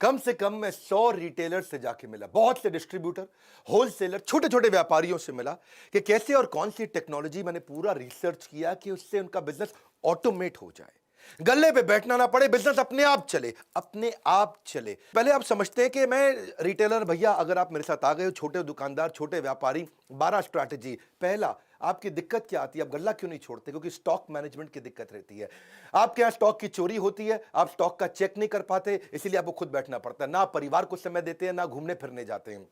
कम से कम मैं 100 रिटेलर से जाके मिला, बहुत से डिस्ट्रीब्यूटर, होलसेलर, छोटे छोटे व्यापारियों से मिला कि कैसे और कौन सी टेक्नोलॉजी, मैंने पूरा रिसर्च किया कि उससे उनका बिजनेस ऑटोमेट हो जाए, गल्ले पे बैठना ना पड़े, बिजनेस अपने आप चले, अपने आप चले। पहले आप समझते हैं कि मैं रिटेलर भैया, अगर आप मेरे साथ आ गए हो, छोटे दुकानदार, छोटे व्यापारी, 12 स्ट्रैटेजी। पहला, आपकी दिक्कत क्या आती है, आप गल्ला क्यों नहीं छोड़ते? क्योंकि स्टॉक मैनेजमेंट की दिक्कत रहती है। आपके यहां स्टॉक की चोरी होती है, आप स्टॉक का चेक नहीं कर पाते, इसीलिए आपको खुद बैठना पड़ता है। ना परिवार को समय देते हैं, ना घूमने फिरने जाते हैं।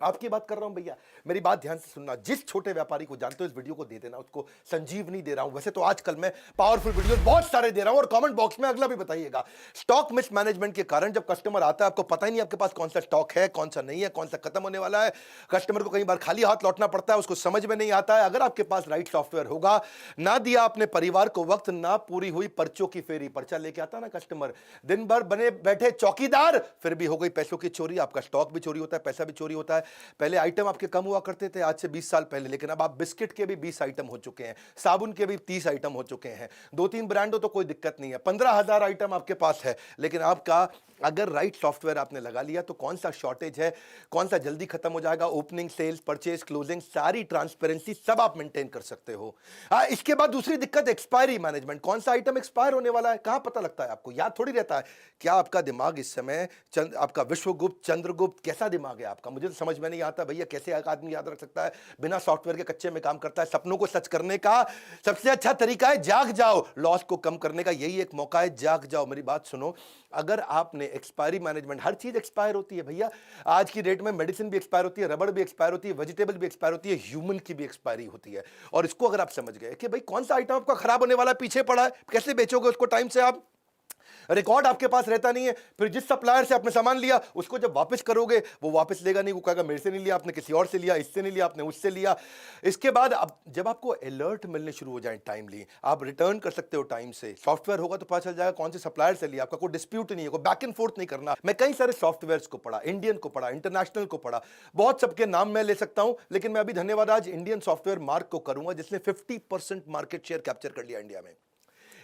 आपकी बात कर रहा हूं भैया, मेरी बात ध्यान से सुनना। जिस छोटे व्यापारी को जानते हो इस वीडियो को दे देना, उसको संजीवनी दे रहा हूं। वैसे तो आजकल मैं पावरफुल वीडियो बहुत सारे दे रहा हूं, और कमेंट बॉक्स में अगला भी बताइएगा। स्टॉक मिसमैनेजमेंट के कारण जब कस्टमर आता है, आपको पता ही नहीं आपके पास कौन सा स्टॉक है, कौन सा नहीं है, कौन सा खत्म होने वाला है। कस्टमर को कई बार खाली हाथ लौटना पड़ता है, उसको समझ में नहीं आता है। अगर आपके पास राइट सॉफ्टवेयर होगा, ना दिया अपने परिवार को वक्त, ना पूरी हुई पर्चों की फेरी, पर्चा लेके आता ना कस्टमर, दिन भर बने बैठे चौकीदार, फिर भी हो गई पैसों की चोरी, आपका स्टॉक भी चोरी होता है, पैसा भी चोरी होता है। पहले आइटम आपके कम हुआ करते थे आज से 20 साल पहले, लेकिन अब आप बिस्किट के भी 20 आइटम हो चुके हैं, साबुन के भी 30 आइटम हो चुके हैं। 2-3 ब्रांड हो तो कोई दिक्कत नहीं है, 15,000 आइटम आपके पास है। लेकिन आपका अगर राइट सॉफ्टवेयर आपने लगा लिया तो कौन सा शॉर्टेज है, कौन सा जल्दी खत्म हो जाएगा, ओपनिंग, सेल्स, परचेज, क्लोजिंग, सारी ट्रांसपेरेंसी सब आप मेंटेन कर सकते हो। इसके बाद दूसरी दिक्कत एक्सपायरी मैनेजमेंट। कौन सा आइटम एक्सपायर होने वाला है, कहां पता लगता है आपको? याद थोड़ी रहता है। क्या आपका दिमाग इस समय आपका विश्वगुप्त, चंद्रगुप्त, कैसा दिमाग है आपका? मुझे तो समझ में नहीं आता भैया, कैसे एक आदमी याद रख सकता है बिना सॉफ्टवेयर के, कच्चे में काम करता है। सपनों को सच करने का सबसे अच्छा तरीका है जाग जाओ, लॉस को कम करने का यही एक मौका है, जाग जाओ। मेरी बात सुनो, अगर आपने एक्सपायरी मैनेजमेंट, हर चीज एक्सपायर होती है भैया, आज की डेट में मेडिसिन भी एक्सपायर होती है, रबड़ भी एक्सपायर होती है, वेजिटेबल भी एक्सपायर होती है, ह्यूमन की भी एक्सपायरी होती है। और इसको अगर आप समझ गए कि भाई कौन सा आइटम आपका खराब होने वाला है, पीछे पड़ा है, कैसे बेचोगे उसको टाइम से? आप रिकॉर्ड आपके पास रहता नहीं है, फिर जिस सप्लायर से आपने सामान लिया उसको जब वापस करोगे, वो वापस लेगा नहीं, वो कहेगा मेरे से नहीं लिया आपने, किसी और से लिया, इससे नहीं लिया आपने, उससे लिया। इसके बाद अब जब आपको अलर्ट मिलने शुरू हो जाए टाइमली, आप रिटर्न कर सकते हो टाइम से। सॉफ्टवेयर होगा तो पता चल जाएगा कौन से सप्लायर से लिया, आपका कोई डिस्प्यूट नहीं है, कोई बैक एंड फोर्थ नहीं करना। मैं कई सारे सॉफ्टवेयर को पढ़ा, इंडियन को पढ़ा, इंटरनेशनल को पढ़ा, बहुत सबके नाम मैं ले सकता हूं, लेकिन मैं अभी धन्यवाद आज इंडियन सॉफ्टवेयर मार्क को करूंगा, जिसने 50% मार्केट शेयर कैप्चर कर लिया इंडिया में।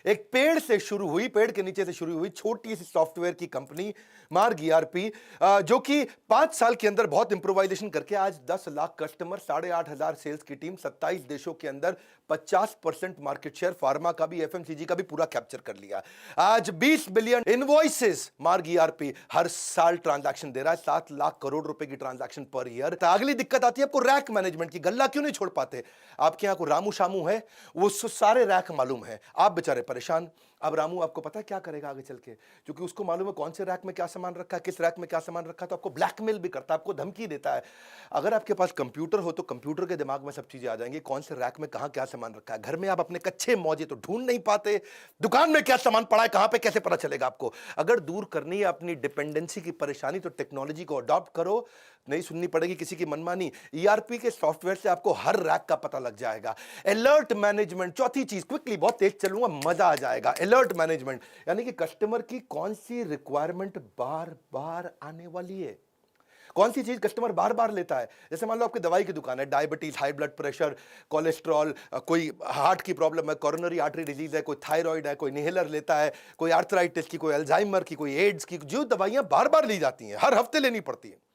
एक पेड़ से शुरू हुई, पेड़ के नीचे से शुरू हुई छोटी सी सॉफ्टवेयर की कंपनी मार्ग ईआरपी, जो कि 5 साल के अंदर बहुत इंप्रोवाइजेशन करके आज 10 लाख कस्टमर, 8,500 सेल्स की टीम, 27 देशों के अंदर 50% मार्केट शेयर, फार्मा का भी, एफएमसीजी का भी पूरा कैप्चर कर लिया। आज 20 बिलियन इनवॉइसेस मार्ग ईआरपी हर साल ट्रांजैक्शन दे रहा है, 7 लाख करोड़ रुपए की ट्रांजैक्शन पर ईयर। तो अगली दिक्कत आती है आपको रैक मैनेजमेंट की। गल्ला क्यों नहीं छोड़ पाते? आपके यहां को रामू शामू है, वो सारे रैक मालूम है, आप बेचारे परेशान। अब रामू आपको पता है क्या करेगा आगे चल के? क्योंकि उसको मालूम है कौन से रैक में क्या सामान रखा है, किस रैक में क्या सामान रखा है, तो आपको ब्लैकमेल भी करता है, आपको धमकी देता है। अगर आपके पास कंप्यूटर हो तो कंप्यूटर के दिमाग में सब चीजें आ जाएंगी, कौन से रैक में कहां क्या सामान रखा है। घर में आप अपने कच्चे मौजे तो ढूंढ नहीं पाते, दुकान में क्या सामान पड़ा है, कहां पे कैसे पता चलेगा आपको? अगर दूर करनी है अपनी डिपेंडेंसी की परेशानी तो टेक्नोलॉजी को अडॉप्ट करो, नहीं सुननी पड़ेगी किसी की मनमानी। ईआरपी के सॉफ्टवेयर से आपको हर रैक का पता लग जाएगा। अलर्ट मैनेजमेंट, चौथी चीज, क्विकली, बहुत तेज चलूंगा, मजा आ जाएगा। अलर्ट मैनेजमेंट यानी कि कस्टमर की कौन सी रिक्वायरमेंट बार बार आने वाली है, कौन सी चीज कस्टमर बार बार लेता है। जैसे मान लो आपकी दवाई की दुकान है, diabetes, high blood pressure, cholesterol, कोई हार्ट की प्रॉब्लम है, कोरोनरी आर्टरी डिजीज है, कोई थायराइड है, कोई इनहेलर लेता है, कोई आर्थराइटिस की, कोई अल्जाइमर की, कोई एड्स की, जो दवाइयां बार बार ली जाती हैं, हर हफ्ते लेनी पड़ती है।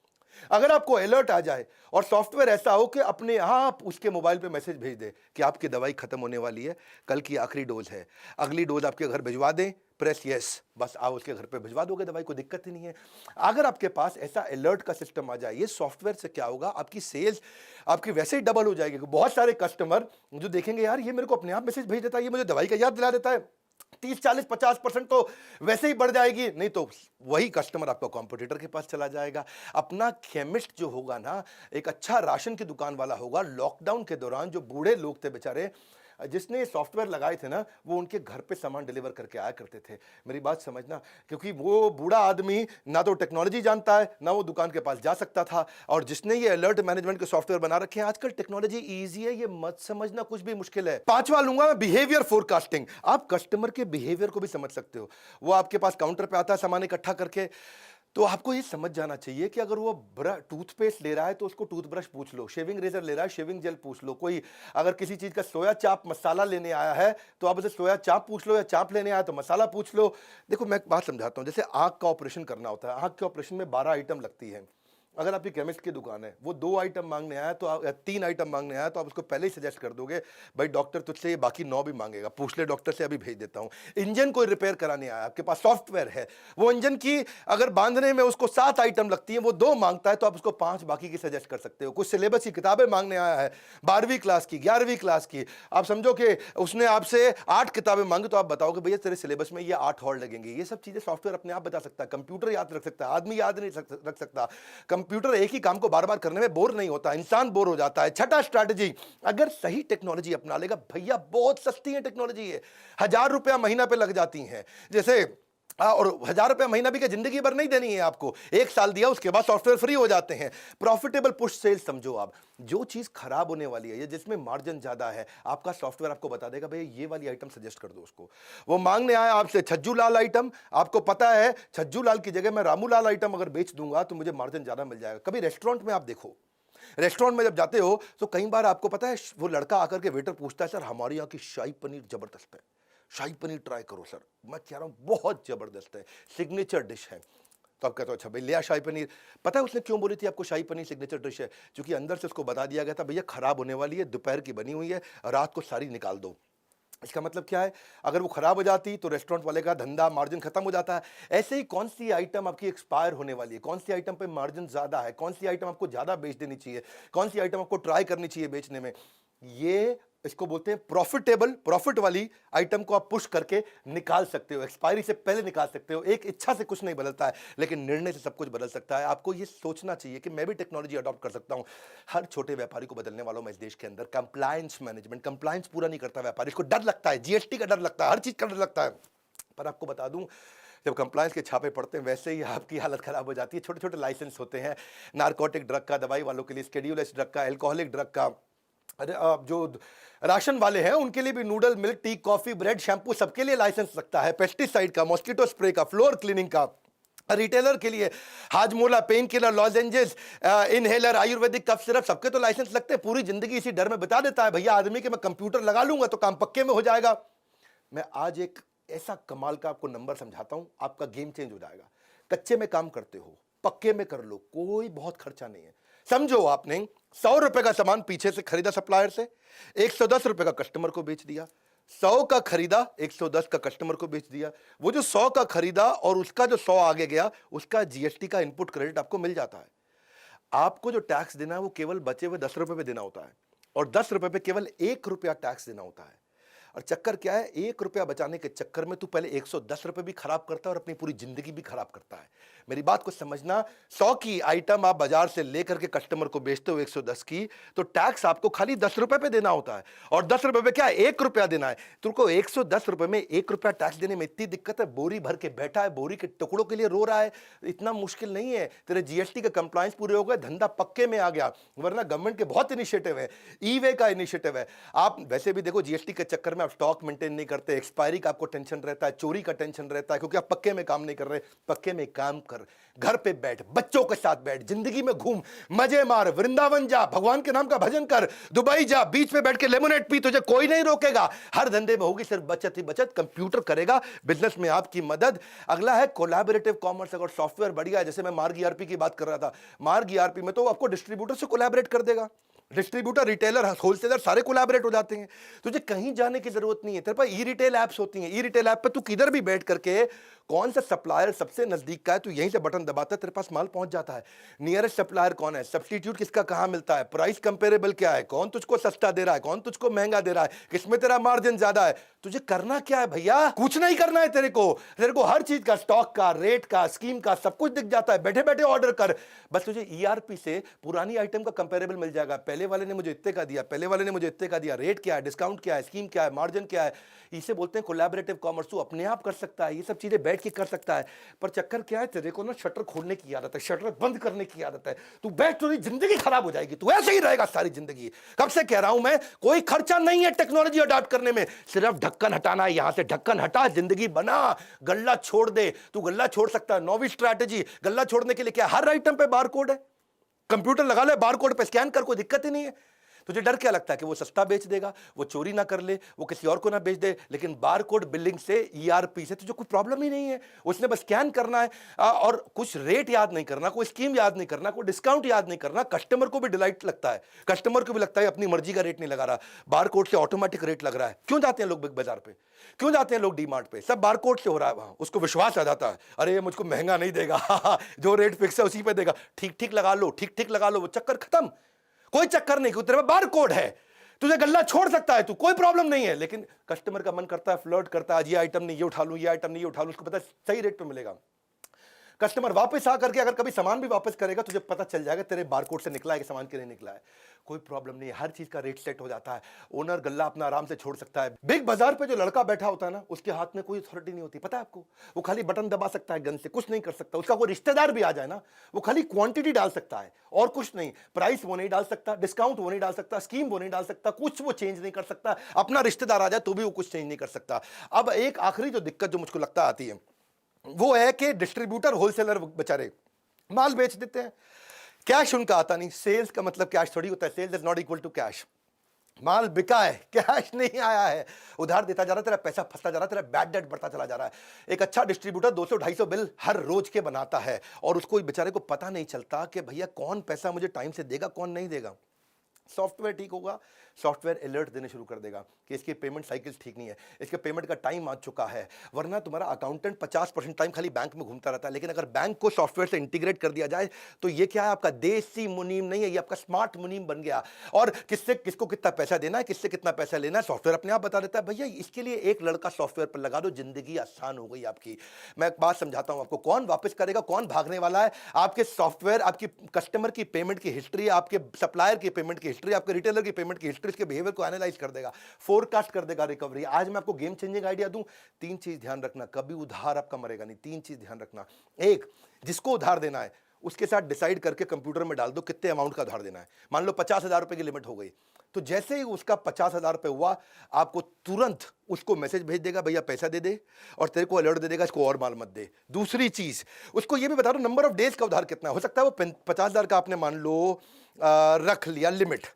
अगर आपको अलर्ट आ जाए और सॉफ्टवेयर ऐसा हो कि अपने आप उसके मोबाइल पे मैसेज भेज दे कि आपकी दवाई खत्म होने वाली है, कल की आखिरी डोज है, अगली डोज आपके घर भिजवा दें, प्रेस यस, बस आप उसके घर पे भिजवा दोगे दवाई, को दिक्कत ही नहीं है। अगर आपके पास ऐसा अलर्ट का सिस्टम आ जाए, ये सॉफ्टवेयर से क्या होगा, आपकी सेल्स आपकी वैसे ही डबल हो जाएगी। बहुत सारे कस्टमर जो देखेंगे यार ये मेरे को अपने आप मैसेज भेज देता है, ये मुझे दवाई का याद दिला देता है, 30-40-50% तो वैसे ही बढ़ जाएगी। नहीं तो वही कस्टमर आपका कॉम्पिटिटर के पास चला जाएगा। अपना केमिस्ट जो होगा ना, एक अच्छा राशन की दुकान वाला होगा, लॉकडाउन के दौरान जो बूढ़े लोग थे बेचारे, जिसने सॉफ्टवेयर लगाए थे ना, वो उनके घर पे सामान डिलीवर करके आया करते थे। मेरी बात समझना, क्योंकि वो बूढ़ा आदमी ना तो टेक्नोलॉजी जानता है, ना वो दुकान के पास जा सकता था। और जिसने ये अलर्ट मैनेजमेंट के सॉफ्टवेयर बना रखे हैं, आजकल टेक्नोलॉजी इजी है, ये मत समझना कुछ भी मुश्किल है। पांचवा लूंगा मैं, बिहेवियर फोरकास्टिंग। आप कस्टमर के बिहेवियर को भी समझ सकते हो। वो आपके पास काउंटर पे आता है सामान इकट्ठा करके, तो आपको ये समझ जाना चाहिए कि अगर वो टूथपेस्ट ले रहा है तो उसको टूथब्रश पूछ लो, शेविंग रेजर ले रहा है शेविंग जेल पूछ लो, कोई अगर किसी चीज का सोया चाप मसाला लेने आया है तो आप उसे सोया चाप पूछ लो, या चाप लेने आया तो मसाला पूछ लो। देखो मैं एक बात समझाता हूँ, जैसे आंख का ऑपरेशन करना होता है, आंख के ऑपरेशन में 12 आइटम लगती है। अगर आपकी केमिस्ट की दुकान है, वो 2 आइटम मांगने आया तो या 3 आइटम मांगने आया तो आप उसको पहले ही सजेस्ट कर दोगे भाई डॉक्टर तुझसे ये बाकी 9 भी मांगेगा, पूछ ले डॉक्टर से, अभी भेज देता हूं। इंजन कोई रिपेयर कराने आया, आपके पास सॉफ्टवेयर है, वो इंजन की अगर बांधने में उसको 7 आइटम लगती है, वो 2 मांगता है तो आप उसको 5 बाकी की सजेस्ट कर सकते हो। कुछ सिलेबस की किताबें मांगने आया है, 12वीं क्लास की, 11वीं क्लास की, आप समझो कि उसने आपसे 8 किताबें मांगी तो आप बताओगे भैया तेरे सिलेबस में ये 8 और लगेंगे। ये सब चीजें सॉफ्टवेयर अपने आप बता सकता है, कंप्यूटर याद रख सकता है, आदमी याद नहीं रख सकता। कंप्यूटर एक ही काम को बार बार करने में बोर नहीं होता, इंसान बोर हो जाता है। छठा स्ट्रैटेजी, अगर सही टेक्नोलॉजी अपना लेगा, भैया बहुत सस्ती है टेक्नोलॉजी है, 1000 रुपया महीना पे लग जाती हैं। जैसे और 1000 रुपया महीना भी क्या जिंदगी भर नहीं देनी है आपको, 1 साल दिया उसके बाद सॉफ्टवेयर फ्री हो जाते हैं। प्रॉफिटेबल पुश सेल्स समझो आप, जो चीज खराब होने वाली है या जिसमें मार्जिन ज्यादा है, आपका सॉफ्टवेयर आपको बता देगा भाई ये वाली आइटम सजेस्ट कर दो उसको। वो मांगने आया आपसे छज्जू लाल आइटम, आपको पता है छज्जू लाल की जगह मैं रामू लाल आइटम अगर बेच दूंगा तो मुझे मार्जिन ज्यादा मिल जाएगा। कभी रेस्टोरेंट में आप देखो, रेस्टोरेंट में जब जाते हो तो कई बार आपको पता है वो लड़का आकर के वेटर पूछता है सर हमारे यहाँ की शाही पनीर जबरदस्त है, शाही पनीर ट्राई करो सर। मैं कह रहा हूँ बहुत जबरदस्त है, सिग्नेचर डिश है। तो आप कहते हो अच्छा भाई लिया शाही पनीर। पता है उसने क्यों बोली थी आपको शाही पनीर सिग्नेचर डिश है? क्योंकि अंदर से उसको बता दिया गया था भैया खराब होने वाली है, दोपहर की बनी हुई है, रात को सारी निकाल दो। इसका मतलब क्या है, अगर वो खराब हो जाती तो रेस्टोरेंट वाले का धंधा मार्जिन खत्म हो जाता है। ऐसे ही कौन सी आइटम आपकी एक्सपायर होने वाली है, कौन सी आइटम पे मार्जिन ज्यादा है, कौन सी आइटम आपको ज्यादा बेच देनी चाहिए, कौन सी आइटम आपको ट्राई करनी चाहिए बेचने में, ये इसको बोलते हैं प्रॉफिटेबल। प्रॉफिट वाली आइटम को आप पुश करके निकाल सकते हो, एक्सपायरी से पहले निकाल सकते हो। एक इच्छा से कुछ नहीं बदलता है, लेकिन निर्णय से सब कुछ बदल सकता है। आपको ये सोचना चाहिए कि मैं भी टेक्नोलॉजी अडॉप्ट कर सकता हूं। हर छोटे व्यापारी को बदलने वाला हूं मैं इस देश के अंदर। कंप्लायंस मैनेजमेंट, कंप्लायंस पूरा नहीं करता व्यापारी, इसको डर लगता है, जीएसटी का डर लगता है, हर चीज का डर लगता है। पर आपको बता दूं, जब कंप्लायंस के छापे पड़ते हैं वैसे ही आपकी हालत खराब हो जाती है। छोटे छोटे लाइसेंस होते हैं, नारकोटिक ड्रग का, दवाई वालों के लिए शेड्यूल एस ड्रग का, एल्कोहलिक ड्रग का, अरे जो राशन वाले हैं उनके लिए भी noodle, milk, tea, coffee, bread, shampoo सबके लिए लाइसेंस लगता है। पेस्टिसाइड का, मॉस्किटो स्प्रे का, फ्लोर क्लीनिंग का। रिटेलर के लिए Hajmola, pain killer, lozenges, inhaler, Ayurvedic cough syrup, सबके तो लाइसेंस लगते हैं। पूरी जिंदगी इसी डर में बिता देता है भैया आदमी कि मैं कंप्यूटर लगा लूंगा तो काम पक्के में हो जाएगा। मैं आज एक ऐसा कमाल का आपको नंबर समझाता हूं, आपका गेम चेंज हो जाएगा। कच्चे में काम करते हो, पक्के में कर लो, कोई बहुत खर्चा नहीं है। समझो आपने 100 रुपए का सामान पीछे से खरीदा सप्लायर से, 110 रुपए का कस्टमर को बेच दिया। 100 का खरीदा, 110 का कस्टमर को बेच दिया। वो जो 100 का खरीदा और उसका जो 100 आगे गया, उसका जीएसटी का इनपुट क्रेडिट आपको मिल जाता है। आपको जो टैक्स देना है वो केवल बचे हुए 10 रुपए पे देना होता है, और 10 रुपए पे केवल 1 रुपया टैक्स देना होता है। और चक्कर क्या है, 1 रुपया बचाने के चक्कर में तू पहले 110 रुपए भी खराब करता है और अपनी पूरी जिंदगी भी खराब करता है। मेरी बात को समझना, 100 की आइटम आप बाजार से लेकर के कस्टमर को बेचते हो 110 की, तो टैक्स आपको खाली 10 रुपए पे देना होता है। और 10 रुपए पे क्या है, 1 रुपया देना है। तुमको 110 रुपए में 1 रुपया टैक्स देने में इतनी दिक्कत है, बोरी भर के बैठा है, बोरी के टुकड़ों के लिए रो रहा है। इतना मुश्किल नहीं है, तेरे जीएसटी के कंप्लायंस पूरे हो गए, धंधा पक्के में आ गया। वरना गवर्नमेंट के बहुत इनिशिएटिव है, ई वे का इनिशिएटिव है। आप वैसे भी देखो जीएसटी के चक्कर में आप स्टॉक मेंटेन नहीं करते, एक्सपायरी का आपको टेंशन रहता है, चोरी का टेंशन रहता है, क्योंकि आप पक्के में काम नहीं कर रहे। पक्के में काम कर, घर पे बैठ, बच्चों के साथ बैठ, जिंदगी में घूम, मजे मार, वृंदावन जा, भगवान के नाम का भजन कर, दुबई जा, बीच पे बैठ के लेमोनेड पी, तुझे कोई नहीं रोकेगा। हर धंधे में होगी सिर्फ बचत ही बचत, कंप्यूटर करेगा बिजनेस में आपकी मदद। अगला है कोलैबोरेटिव कॉमर्स। अगर सॉफ्टवेयर बढ़िया है, जैसे मैं मार्ग ईआरपी की बात कर रहा था, मार्ग ईआरपी में तो आपको डिस्ट्रीब्यूटर से कोलैबोरेट कर देगा। डिस्ट्रीब्यूटर, रिटेलर, होलसेलर सारे कोलैबोरेट हो जाते हैं। तुझे कहीं जाने की जरूरत नहीं है, तेरे पास ई रिटेल ऐप्स होती हैं। ई रिटेल ऐप पे तू किधर भी बैठ करके कौन सा सप्लायर सबसे नजदीक का है, तू यहीं से बटन दबाता है, तेरे पास माल पहुंच जाता है। नियरेस्ट सप्लायर कौन है, सब्स्टिट्यूट किसका कहां मिलता है, प्राइस कंपेरेबल क्या है, कौन तुझको सस्ता दे रहा है, कौन तुझको महंगा दे रहा है, किसमें तेरा मार्जिन ज्यादा है। तुझे करना क्या है भैया, कुछ नहीं करना है तेरे को हर चीज का, स्टॉक का, रेट का, स्कीम का सब कुछ दिख जाता है। बैठे बैठे ऑर्डर कर, बस तुझे ईआरपी से पुरानी आइटम का कंपेरेबल मिल जाएगा। पहले पहले वाले ने मुझे इतने का दिया, पहले वाले ने मुझे इतने का दिया, रेट क्या है, डिस्काउंट क्या है, स्कीम क्या है, मार्जिन क्या है, इसे बोलते हैं कोलैबोरेटिव कॉमर्स। तू अपने आप कर सकता है, ये सब चीजें बैठ के कर सकता है। पर चक्कर क्या है, तेरे को ना शटर खोलने की आदत है, शटर बंद करने की आदत है। तू बैठ, तो जिंदगी खराब हो जाएगी, तू ऐसे ही रहेगा सारी जिंदगी। कब से कह रहा हूं मैं, कोई खर्चा नहीं है टेक्नोलॉजी अडॉप्ट करने में, सिर्फ ढक्कन हटाना है। यहां से ढक्कन हटा, जिंदगी बना, गल्ला छोड़ दे। तू गल्ला छोड़ सकता है, नौवीं स्ट्रैटेजी। गल्ला छोड़ने के लिए क्या, हर आइटम पे बारकोड है, कंप्यूटर लगा ले, बारकोड पे स्कैन कर, कोई दिक्कत ही नहीं है। तुझे डर क्या लगता है कि वो सस्ता बेच देगा, वो चोरी ना कर ले, वो किसी और को ना बेच दे। लेकिन बारकोड बिलिंग से, ईआरपी से तुझे कोई प्रॉब्लम ही नहीं है। उसने बस स्कैन करना है और कुछ रेट याद नहीं करना, कोई स्कीम याद नहीं करना, कोई डिस्काउंट याद नहीं करना। कस्टमर को भी डिलाइट लगता है, कस्टमर को भी लगता है अपनी मर्जी का रेट नहीं लगा रहा, बारकोड से ऑटोमेटिक रेट लग रहा है। क्यों जाते हैं लोग बिग बाजार पे, क्यों जाते हैं लोग डीमार्ट पे, सब बारकोड से हो रहा है वहां। उसको विश्वास आ जाता है, अरे ये मुझको महंगा नहीं देगा जो रेट फिक्स है उसी पे देगा, ठीक ठीक लगा लो, ठीक ठीक लगा लो, वो चक्कर खत्म। कोई चक्कर नहीं, तेरे में बारकोड है, तुझे गल्ला छोड़ सकता है तू, कोई प्रॉब्लम नहीं है। लेकिन कस्टमर का मन करता है, फ्लर्ट करता है, ये आइटम नहीं ये उठा लूं, ये आइटम नहीं ये उठा लूं, उसको पता है सही रेट पे मिलेगा। कस्टमर वापस आकर के अगर कभी सामान भी वापस करेगा, तुझे पता चल जाएगा तेरे बारकोड से निकला है कि सामान के नहीं निकला है। कोई प्रॉब्लम नहीं है, हर चीज का रेट सेट हो जाता है। ओनर गल्ला अपना आराम से छोड़ सकता है। बिग बाजार पे जो लड़का बैठा होता है ना, उसके हाथ में कोई अथॉरिटी नहीं होती, पता है आपको। वो खाली बटन दबा सकता है गन से, कुछ नहीं कर सकता। उसका कोई रिश्तेदार भी आ जाए ना, वो खाली क्वांटिटी डाल सकता है और कुछ नहीं। प्राइस वो नहीं डाल सकता, डिस्काउंट वो नहीं डाल सकता, स्कीम वो नहीं डाल सकता, कुछ वो चेंज नहीं कर सकता। अपना रिश्तेदार आ जाए तो भी वो कुछ चेंज नहीं कर सकता। अब एक आखिरी जो दिक्कत जो मुझको लगता आती है वो है कि डिस्ट्रीब्यूटर, होलसेलर बेचारे माल बेच देते हैं, कैश उनका आता नहीं। सेल्स का मतलब कैश थोड़ी होता है, sales is not equal to cash. माल बिका है, कैश नहीं आया है, उधार देता जा रहा है, तेरा पैसा फंसता जा रहा है, तेरा बैड डेट बढ़ता चला जा रहा है। एक अच्छा डिस्ट्रीब्यूटर 200-250 बिल हर रोज के बनाता है और उसको बेचारे को पता नहीं चलता कि भैया कौन पैसा मुझे टाइम से देगा, कौन नहीं देगा। सॉफ्टवेयर ठीक होगा, सॉफ्टवेयर अलर्ट देने शुरू कर देगा कि इसकी पेमेंट साइकिल ठीक नहीं है, इसके पेमेंट का टाइम आ चुका है। वरना तुम्हारा अकाउंटेंट 50% टाइम खाली बैंक में घूमता रहता है। लेकिन अगर बैंक को सॉफ्टवेयर से इंटीग्रेट कर दिया जाए तो ये क्या है, आपका देसी मुनीम नहीं है, ये आपका स्मार्ट मुनीम बन गया। और किससे किसको कितना पैसा देना है, किससे कितना पैसा लेना है, सॉफ्टवेयर अपने आप बता देता है। भैया इसके लिए एक लड़का सॉफ्टवेयर पर लगा दो, जिंदगी आसान हो गई आपकी। मैं एक बात समझाता हूं आपको, कौन वापस करेगा, कौन भागने वाला है। आपके सॉफ्टवेयर आपकी कस्टमर की पेमेंट की हिस्ट्री, आपके सप्लायर की पेमेंट की हिस्ट्री, आपके रिटेलर की पेमेंट की हिस्ट्री, इसके बिहेवियर को एनालाइज कर देगा, फोरकास्ट कर देगा रिकवरी। आज मैं आपको गेम चेंजिंग आइडिया दूं, 3 चीज ध्यान रखना, कभी उधार आपका मरेगा नहीं। 3 चीज ध्यान रखना। एक, जिसको उधार देना है उसके साथ डिसाइड करके कंप्यूटर में डाल दो कितने अमाउंट का उधार देना है। मान लो 50,000 रुपए की लिमिट हो गई, तो जैसे ही उसका 50,000 रुपए हुआ, आपको तुरंत उसको मैसेज भेज देगा, भैया पैसा दे दे, और तेरे को अलर्ट दे देगा इसको और माल मत दे। दूसरी चीज, उसको ये भी बता दो नंबर ऑफ डेज का उधार कितना हो सकता है। वो 50,000 का आपने मान लो रख लिया लिमिट,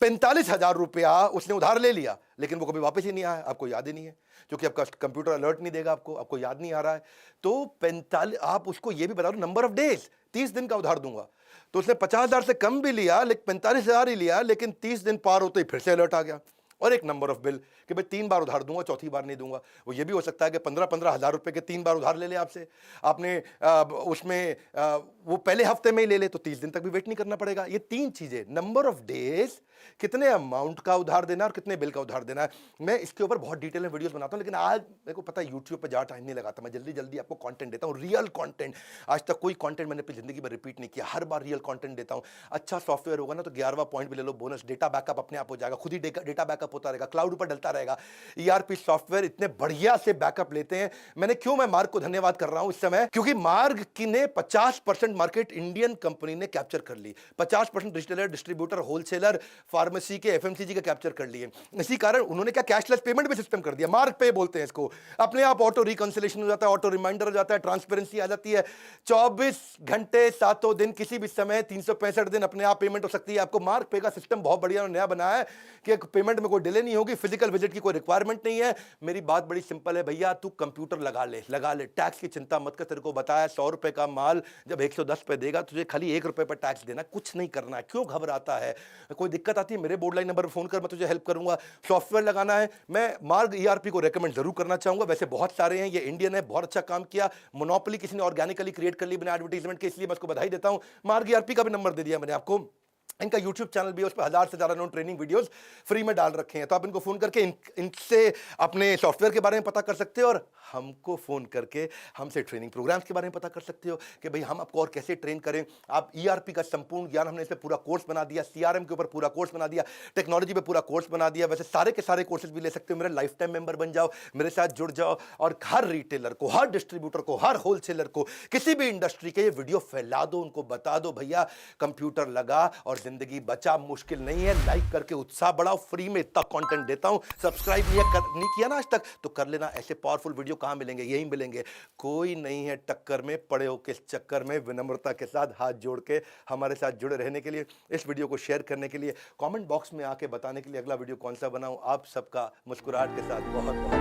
45,000 रुपया उसने उधार ले लिया, लेकिन वो कभी वापस ही नहीं आया, आपको याद ही नहीं है, क्योंकि आपका कंप्यूटर अलर्ट नहीं देगा, आपको याद नहीं आ रहा है। तो 45, आप उसको ये भी बता दो नंबर ऑफ डेज, 30 दिन का उधार दूंगा। तो उसने 50,000 से कम भी लिया, लेकिन 45,000 ही लिया, लेकिन 30 दिन पार होते ही फिर से अलर्ट आ गया। और एक नंबर ऑफ बिल कि भाई 3 बार उधार दूंगा, चौथी बार नहीं दूंगा। वो ये भी हो सकता है कि 15-15 हज़ार रुपए के 3 बार उधार ले ले आपसे, आपने उसमें वो पहले हफ्ते में ही ले ले, तो 30 दिन तक भी वेट नहीं करना पड़ेगा। ये 3 चीजें, नंबर ऑफ डेज, कितने अमाउंट का उधार देना और कितने बिल का उधार देना है। मैं इसके ऊपर बहुत डिटेल में वीडियोस बनाता हूं, लेकिन आज मेरे को पता है यूट्यूब पे ज़्यादा टाइम नहीं लगाता, मैं जल्दी जल्दी आपको कंटेंट देता हूं, रियल कंटेंट। आज तक कोई कंटेंट मैंने अपनी जिंदगी में रिपीट नहीं किया, हर बार रियल कंटेंट देता हूं। अच्छा सॉफ्टवेयर होगा ना तो 11वां पॉइंट भी ले लो, बोनस, डेटा बैकअप अपने आप हो जाएगा, खुद ही डेटा बैकअप होता रहेगा, क्लाउड पर डलता रहेगा। ईआरपी सॉफ्टवेयर इतने बढ़िया से बैकअप लेते हैं। मैं मार्ग को धन्यवाद कर रहा हूं इस समय, क्योंकि मार्ग की ने 50% मार्केट इंडियन कंपनी ने कैप्चर कर ली, 50% रिटेलर, डिस्ट्रीब्यूटर, होलसेलर, फार्मेसी के, एफएमसीजी के कैप्चर कर लिए। इसी कारण उन्होंने क्या कैशलेस पेमेंट भी सिस्टम कर दिया, मार्ग पे बोलते हैं इसको। अपने आप ऑटो रिकंसिलेशन हो जाता है, ऑटो रिमाइंडर हो जाता है, ट्रांसपेरेंसी आ जाती है। 24 घंटे 7 दिन किसी भी समय 365 दिन अपने आप पेमेंट हो सकती है। आपको मार्ग पे का सिस्टम बहुत बढ़िया और नया बनाया है कि पेमेंट में कोई डिले नहीं होगी, फिजिकल विजिट की कोई रिक्वायरमेंट नहीं है। मेरी बात बड़ी सिंपल है भैया, तू कंप्यूटर लगा ले, टैक्स की चिंता मत कर। तेरे को बताया 100 रुपए का माल जब 110 पे देगा, तुझे खाली 1 रुपए पर टैक्स देना, कुछ नहीं करना है। क्यों घबराता है? कोई दिक्कत आती है मेरे बोर्ड लाइन नंबर पर फोन कर, मैं तुझे हेल्प करूंगा। सॉफ्टवेयर लगाना है, मैं मार्ग ईआरपी को रेकमेंड जरूर करना चाहूंगा। वैसे बहुत सारे हैं, ये इंडियन है, बहुत अच्छा काम किया। मोनोपोली किसी ने ऑर्गेनिकली क्रिएट कर ली बिना एडवर्टाइजमेंट के, इसलिए मैं उसको बधाई देता हूं। मार्ग ईआरपी का भी नंबर दे दिया मैंने आपको, इनका यूट्यूब चैनल भी है, उस पर 1000 से ज़्यादा इन्होंने ट्रेनिंग वीडियोस फ्री में डाल रखे हैं। तो आप इनको फ़ोन करके इनसे अपने सॉफ्टवेयर के बारे में पता कर सकते हो, और हमको फ़ोन करके हमसे ट्रेनिंग प्रोग्राम्स के बारे में पता कर सकते हो कि भाई हम आपको और कैसे ट्रेन करें। आप ईआरपी का संपूर्ण ज्ञान, हमने इस पे पूरा कोर्स बना दिया, सीआरएम के ऊपर पूरा कोर्स बना दिया, टेक्नोलॉजी पे पूरा कोर्स बना दिया। वैसे सारे के सारे कोर्सेज भी ले सकते हो। मेरे लाइफ टाइम मेंबर बन जाओ, मेरे साथ जुड़ जाओ, और हर रिटेलर को, हर डिस्ट्रीब्यूटर को, हर होलसेलर को, किसी भी इंडस्ट्री के ये वीडियो फैला दो, उनको बता दो भैया कंप्यूटर लगा और जिंदगी बचा, मुश्किल नहीं है। लाइक करके उत्साह बढ़ाओ, फ्री में इतना कंटेंट देता हूं। सब्सक्राइब नहीं किया ना आज तक तो कर लेना। ऐसे पावरफुल वीडियो कहां मिलेंगे? यही मिलेंगे। कोई नहीं है टक्कर में, पड़े हो किस चक्कर में। विनम्रता के साथ हाथ जोड़ के हमारे साथ जुड़े रहने के लिए, इस वीडियो को शेयर करने के लिए, कमेंट बॉक्स में आके बताने के लिए अगला वीडियो कौन सा बनाऊं, आप सबका मुस्कुराहट के साथ बहुत बहुत